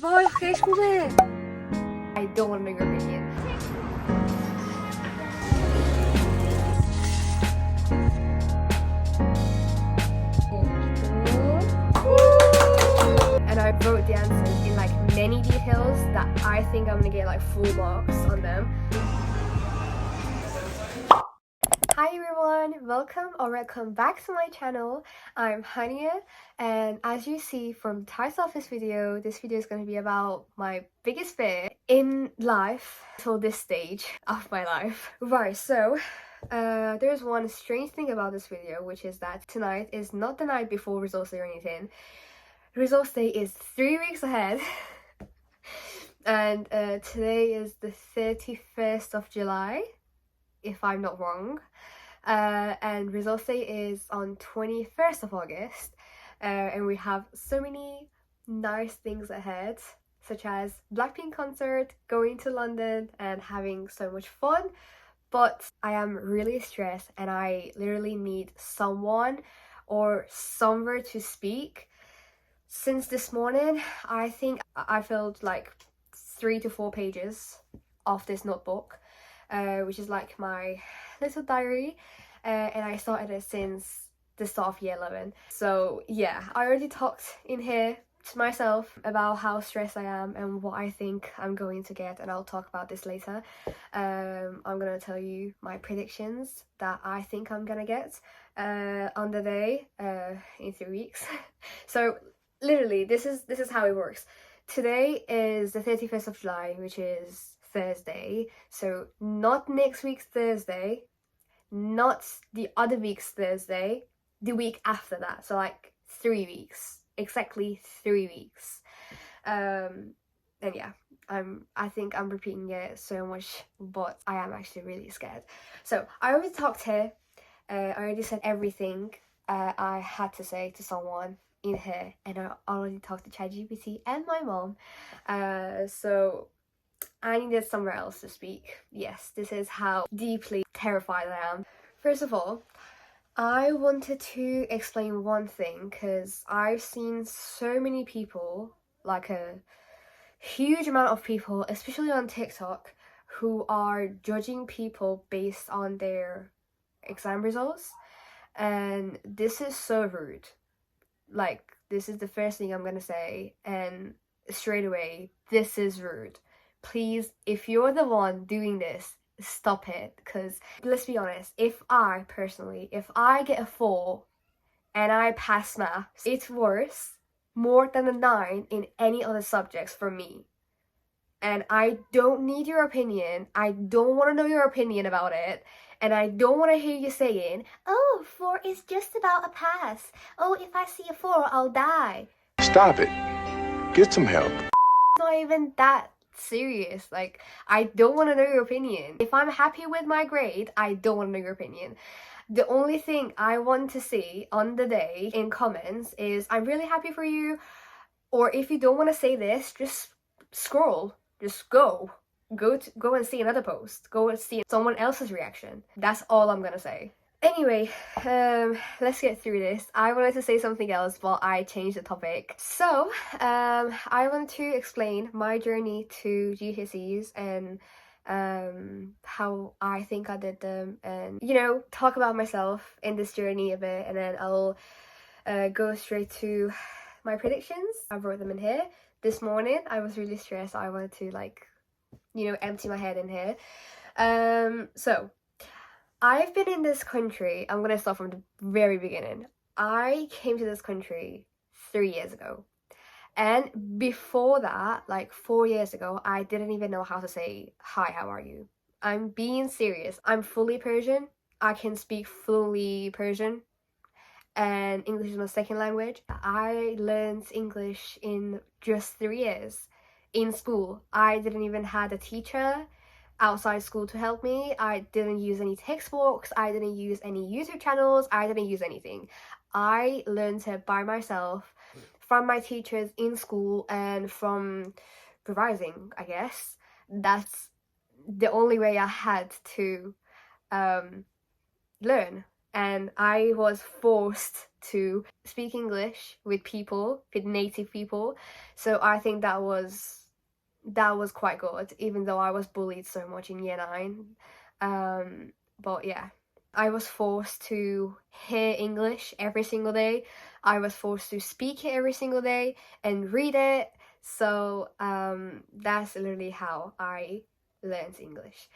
Boy, geef me in. I don't want to know your opinion. And I wrote the answers in like many details that I think I'm gonna get like full marks on them. Hi everyone, welcome back to my channel. I'm Hania, and as you see from the title of this video is going to be about my biggest fear in life till this stage of my life. Right, so there's one strange thing about this video, which is that tonight is not the night before results day or anything. Results day is 3 weeks ahead. And today is the 31st of July, if I'm not wrong. And results day is on 21st of August, and we have so many nice things ahead, such as Blackpink concert, going to London and having so much fun. But I am really stressed and I literally need someone or somewhere to speak. Since this morning, I think I filled like 3 to 4 pages of this notebook, which is like my little diary, and I started it since the start of year 11. So yeah, I already talked in here to myself about how stressed I am and what I think I'm going to get, and I'll talk about this later. I'm gonna tell you my predictions that I think I'm gonna get on the day in 3 weeks. So literally, this is how it works. Today is the 31st of July, which is Thursday, so not next week's Thursday, not the other week's Thursday, the week after that, so like 3 weeks, exactly 3 weeks. And yeah, I think I'm repeating it so much, but I am actually really scared. So I already talked here, I already said everything I had to say to someone in here, and I already talked to ChatGPT and my mom, so I needed somewhere else to speak. Yes, this is how deeply terrified I am. First of all, I wanted to explain one thing, because I've seen so many people, like a huge amount of people, especially on TikTok, who are judging people based on their exam results, and this is so rude. Like, this is the first thing I'm gonna say, and straight away, this is rude. Please, if you're the one doing this, stop it, because let's be honest, if I get a 4 and I pass maths, it's worth more than a 9 in any other subjects for me. And I don't need your opinion. I don't want to know your opinion about it. And I don't want to hear you saying, oh, 4 is just about a pass. Oh, if I see a 4, I'll die. Stop it. Get some help. It's not even that serious. Like, I don't want to know your opinion. If I'm happy with my grade, I don't want to know your opinion. The only thing I want to see on the day in comments is, I'm really happy for you. Or if you don't want to say this, just scroll. Just go and see another post. Go and see someone else's reaction. That's all I'm gonna say. Anyway, let's get through this. I wanted to say something else, but I changed the topic. So, I want to explain my journey to GCSEs and how I think I did them, and you know, talk about myself in this journey a bit, and then I'll go straight to my predictions. I wrote them in here. This morning I was really stressed. I wanted to, like, you know, empty my head in here. So I've been in this country, I'm gonna start from the very beginning. I came to this country 3 years ago, and before that, like 4 years ago, I didn't even know how to say hi, how are you. I'm being serious. I'm fully Persian. I can speak fluently Persian, and English is my second language. I learned English in just 3 years. In school, I didn't even have a teacher outside school to help me. I didn't use any textbooks. I didn't use any YouTube channels. I didn't use anything. I learned it by myself from my teachers in school and from revising, I guess. That's the only way I had to learn. And I was forced to speak English with people, with native people. So I think that was quite good, even though I was bullied so much in year 9. But yeah, I was forced to hear English every single day. I was forced to speak it every single day and read it. So that's literally how I learned English.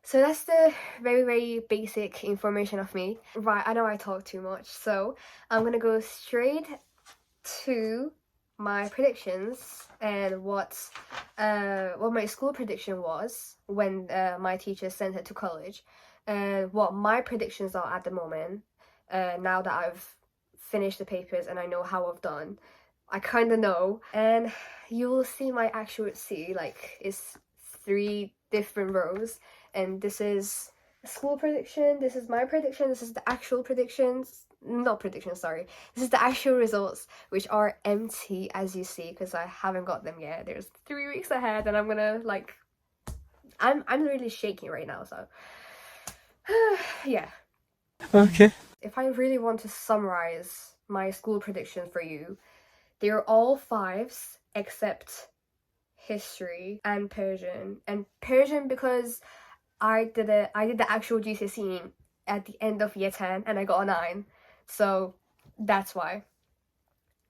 So that's the very, very basic information of me. Right, I know I talk too much, so I'm gonna go straight to my predictions and what my school prediction was when my teacher sent it to college, and what my predictions are at the moment. Now that I've finished the papers and I know how I've done, I kind of know, and you will see my accuracy. Like, it's 3 different rows, and this is school prediction, this is my prediction, this is the actual predictions, not predictions, sorry, this is the actual results, which are empty, as you see, because I haven't got them yet. There's 3 weeks ahead, and I'm gonna, like, I'm really shaking right now, so yeah. Okay. If I really want to summarize my school predictions for you, they're all 5s except history and Persian. And Persian because I did the actual GCSE at the end of year 10 and I got a 9. So that's why.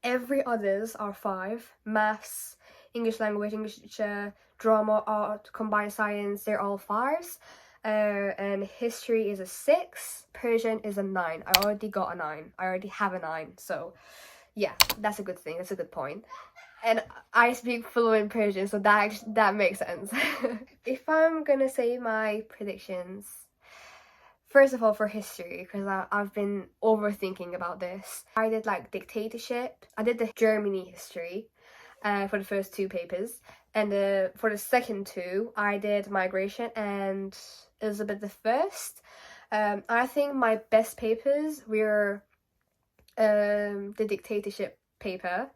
Every others are 5. Maths, English language, English literature, drama, art, combined science, they're all 5s. And history is a 6. Persian is a 9. I already got a 9. I already have a 9. So yeah, that's a good thing. That's a good point. And I speak fluent Persian, so that makes sense. If I'm gonna say my predictions, first of all, for history, because I've been overthinking about this. I did like dictatorship. I did the Germany history for the first 2 papers. And for the second 2, I did migration and Elizabeth I. I think my best papers were the dictatorship paper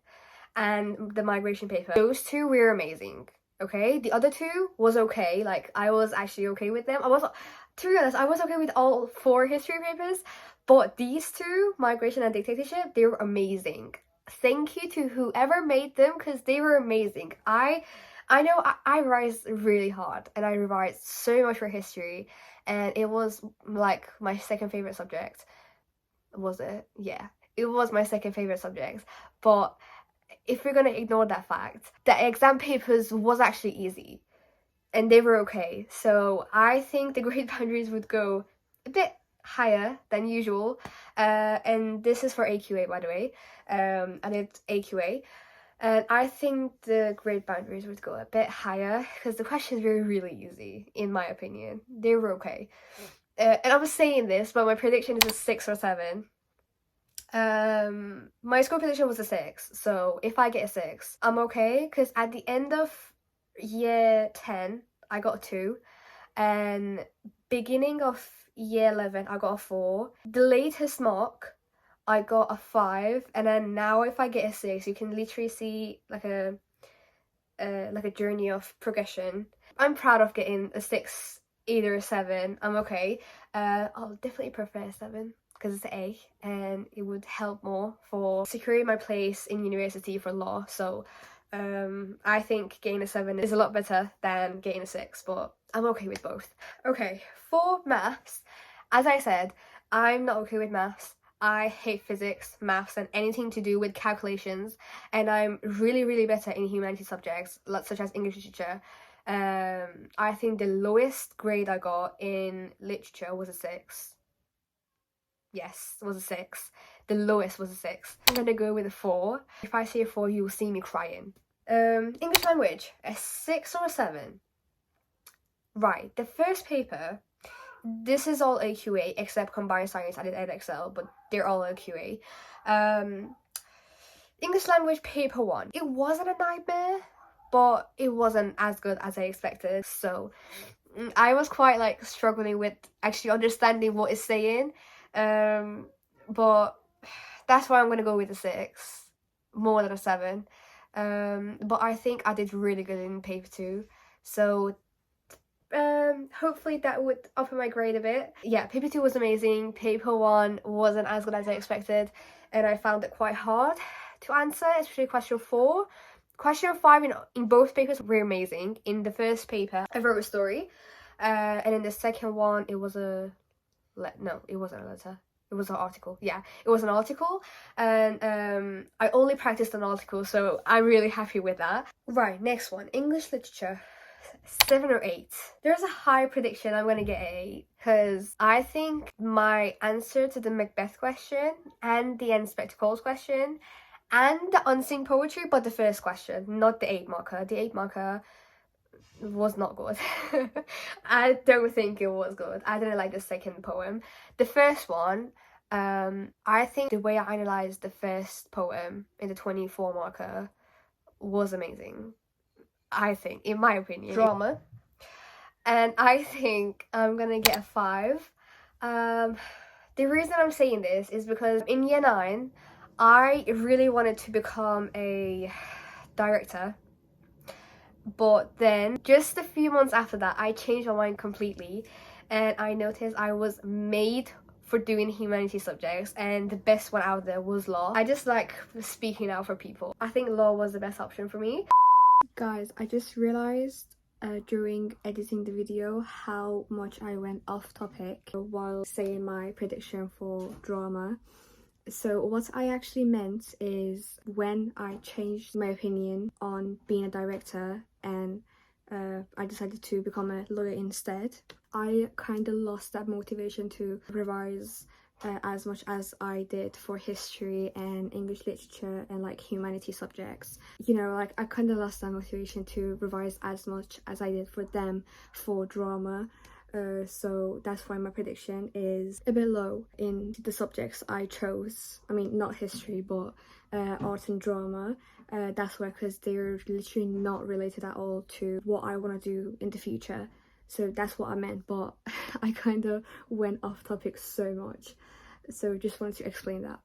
and the migration paper. Those 2 were amazing. Okay, the other 2 was okay. Like, I was actually okay with them. To be honest, I was okay with all 4 history papers, but these 2, migration and dictatorship, they were amazing. Thank you to whoever made them, because they were amazing. I know I revised really hard, and I revised so much for history, and it was like my second favorite subject. Was it? Yeah, it was my second favorite subject. But if we're gonna ignore that fact, the exam papers was actually easy and they were okay. So I think the grade boundaries would go a bit higher than usual. And this is for AQA, by the way. I did AQA. And I think the grade boundaries would go a bit higher because the questions were really easy, in my opinion. They were okay. And I was saying this, but my prediction is a 6 or 7. My score prediction was a 6, so if I get a 6, I'm okay, because at the end of year 10, I got a 2, and beginning of year 11, I got a 4. The latest mark, I got a 5, and then now if I get a 6, you can literally see like a journey of progression. I'm proud of getting a 6, either a 7, I'm okay. I'll definitely prefer a 7. Because it's an A, and it would help more for securing my place in university for law. So I think getting a 7 is a lot better than getting a 6, but I'm okay with both. Okay, for maths, as I said, I'm not okay with maths. I hate physics, maths, and anything to do with calculations, and I'm really, really better in humanities subjects, such as English literature. I think the lowest grade I got in literature was a 6. Yes, it was a 6. The lowest was a 6. I'm gonna go with a 4. If I say a 4, you will see me crying. English language, a 6 or a 7. Right, the first paper, this is all AQA except combined science. I did EdXL, but they're all AQA. English language paper 1. It wasn't a nightmare, but it wasn't as good as I expected. So I was quite like struggling with actually understanding what it's saying. But that's why I'm gonna go with a 6 more than a 7. But I think I did really good in paper 2, so hopefully that would up my grade a bit. Yeah, paper 2 was amazing. Paper 1 wasn't as good as I expected, and I found it quite hard to answer, especially question 4. Question 5 in both papers were amazing. In the first paper, I wrote a story, and in the second one, it was a... No, it wasn't a letter. It was an article. Yeah, it was an article, and I only practiced an article, so I'm really happy with that. Right, next one, English literature. 7 or 8. There's a high prediction I'm gonna get an 8 because I think my answer to the Macbeth question and the end spectacles question and the unseen poetry, but the first question, not the 8 marker. The 8 marker was not good. I don't think it was good. I didn't like the second poem. The first one, I think the way I analysed the first poem in the 24 marker was amazing. I think, in my opinion. Drama. And I think I'm gonna get a 5. The reason I'm saying this is because in year 9, I really wanted to become a director. But then, just a few months after that, I changed my mind completely. And I noticed I was made for doing humanities subjects, and the best one out there was law. I just like speaking out for people. I think law was the best option for me. Guys, I just realized during editing the video how much I went off topic while saying my prediction for drama. So what I actually meant is when I changed my opinion on being a director and I decided to become a lawyer instead, I kind of lost that motivation to revise as much as I did for history and English literature and like humanities subjects. You know, like I kind of lost that motivation to revise as much as I did for them for drama. So that's why my prediction is a bit low in the subjects I chose. I mean, not history, but art and drama. That's why, because they're literally not related at all to what I want to do in the future. So that's what I meant, but I kind of went off topic so much. So just wanted to explain that.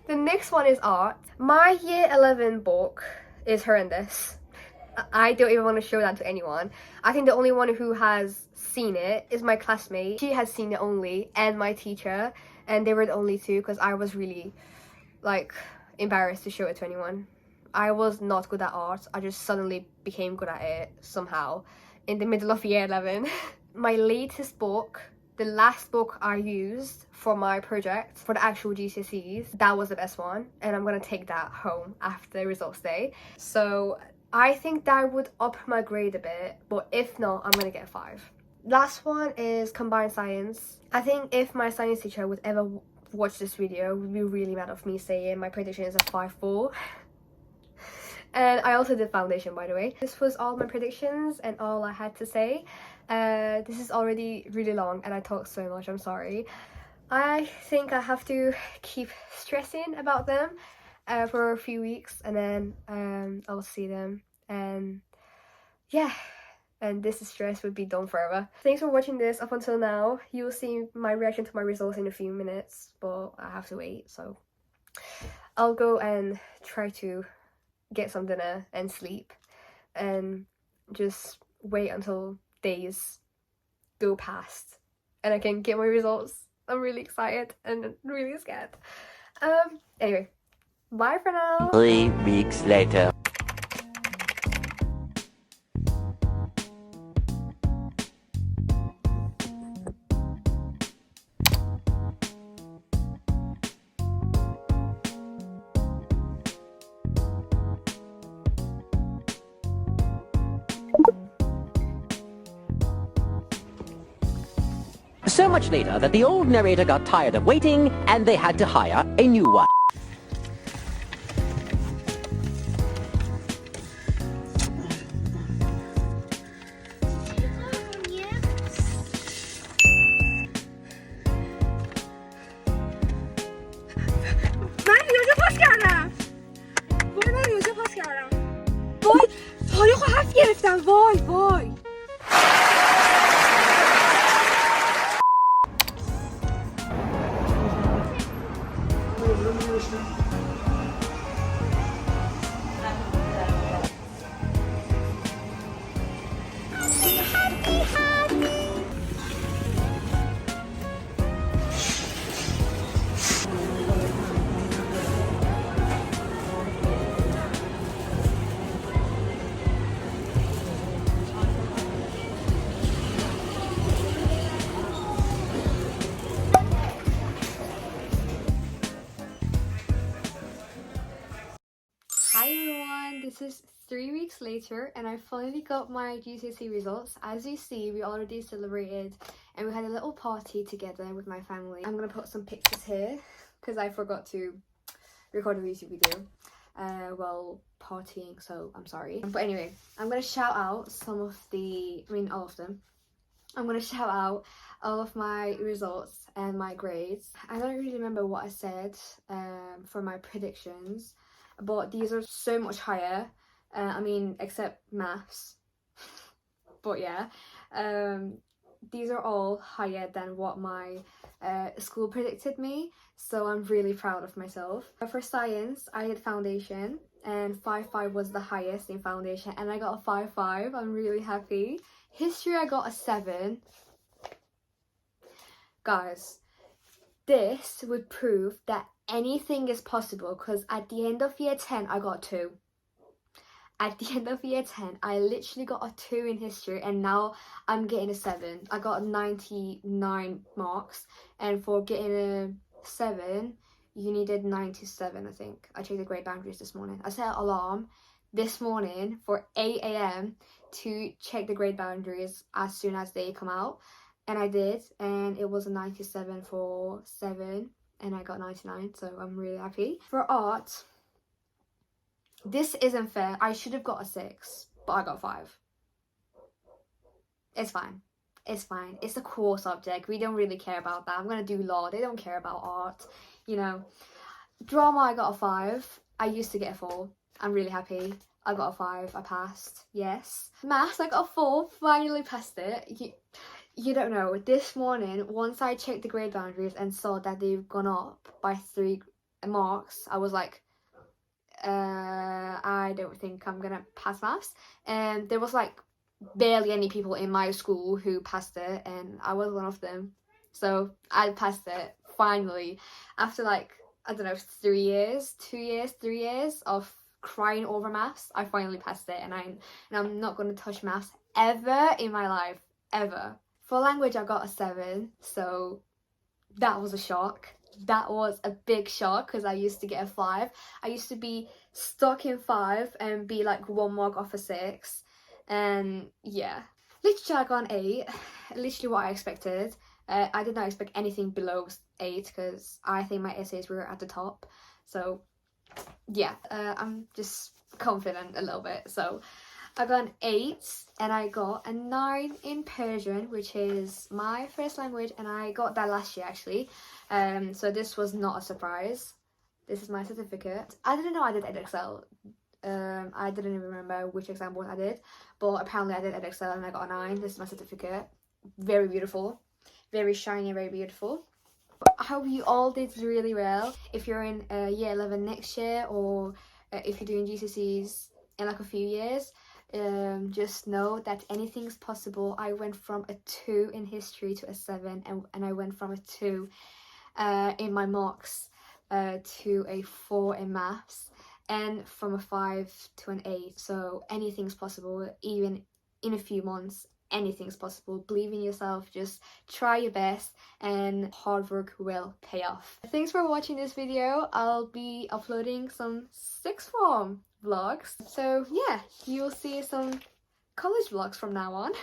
The next one is art. My year 11 book is horrendous. I don't even want to show that to anyone. I think the only one who has seen it is my classmate. She has seen it only, and my teacher, and they were the only two because I was really like embarrassed to show it to anyone. I was not good at art. I just suddenly became good at it somehow in the middle of year 11. My latest book, the last book I used for my project, for the actual GCSEs, that was the best one, and I'm gonna take that home after results day. So I think that would up my grade a bit, but if not, I'm gonna get a 5. Last one is combined science. I think if my science teacher would ever watch this video, would be really mad of me saying my prediction is a 5-4. And I also did foundation, by the way. This was all my predictions and all I had to say. This is already really long and I talk so much, I'm sorry. I think I have to keep stressing about them for a few weeks, and then I'll see them, and yeah, and this stress would be done forever. Thanks for watching this up until now. You will see my reaction to my results in a few minutes, but I have to wait, so I'll go and try to get some dinner and sleep and just wait until days go past and I can get my results. I'm really excited and really scared. Anyway, bye for now. 3 weeks later. So much later that the old narrator got tired of waiting and they had to hire a new one. من ریاضی پاس کردم. وای من ریاضی پاس کردم. وای تاریخو 7 گرفتم. وای Happy weeks later and I finally got my GCSE results. As you see, we already celebrated and we had a little party together with my family. I'm gonna put some pictures here because I forgot to record a YouTube video while partying, so I'm sorry. But anyway, I'm gonna shout out all of them. I'm gonna shout out all of my results and my grades. I don't really remember what I said for my predictions, but these are so much higher. Except maths. But yeah, these are all higher than what my school predicted me, so I'm really proud of myself. For science, I did foundation and 5.5 was the highest in foundation and I got a 5.5. I'm really happy. History, I got a 7. Guys, this would prove that anything is possible because at the end of year 10 I got 2. At the end of year 10 I literally got a 2 in history and now I'm getting a 7. I got 99 marks and for getting a 7 you needed 97, I think. I checked the grade boundaries this morning. I set an alarm this morning for 8 a.m. to check the grade boundaries as soon as they come out, and I did, and it was a 97 for 7 and I got 99, so I'm really happy. For art, this isn't fair. I should have got a 6, but I got 5. It's fine. It's fine. It's a core subject. We don't really care about that. I'm gonna do law. They don't care about art, you know. Drama, I got a 5. I used to get a 4. I'm really happy. I got a 5. I passed. Yes. Maths, I got a 4. Finally passed it. You don't know. This morning, once I checked the grade boundaries and saw that they've gone up by 3 marks, I was like, I don't think I'm gonna pass maths. And there was like barely any people in my school who passed it and I was one of them, so I passed it finally after like, I don't know, 3 years of crying over maths. I finally passed it and I'm not going to touch maths ever in my life, ever. For language, I got a 7, so that was a shock. That was a big shock because I used to get a 5. I used to be stuck in 5 and be like 1 mark off a 6. And yeah, literature, I got an 8, literally what I expected. I did not expect anything below 8 because I think my essays were at the top. So yeah, I'm just confident a little bit. So I got an 8 and I got a 9 in Persian, which is my first language, and I got that last year actually. So this was not a surprise. This is my certificate. I didn't know I did Edexcel. I didn't even remember which exam board I did, but apparently I did Edexcel and I got a 9. This is my certificate. Very beautiful, very shiny, very beautiful. I hope you all did really well. If you're in year 11 next year, or if you're doing GCSEs in like a few years, just know that anything's possible. I went from a 2 in history to a 7, and I went from a 2 in my marks to a 4 in maths, and from a 5 to an 8. So anything's possible. Even in a few months, anything's possible. Believe in yourself, just try your best, and hard work will pay off. Thanks for watching this video. I'll be uploading some sixth form vlogs, so yeah, you'll see some college vlogs from now on.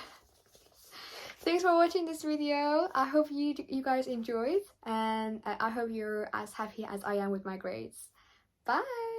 Thanks for watching this video. I hope you guys enjoyed, and I hope you're as happy as I am with my grades. Bye!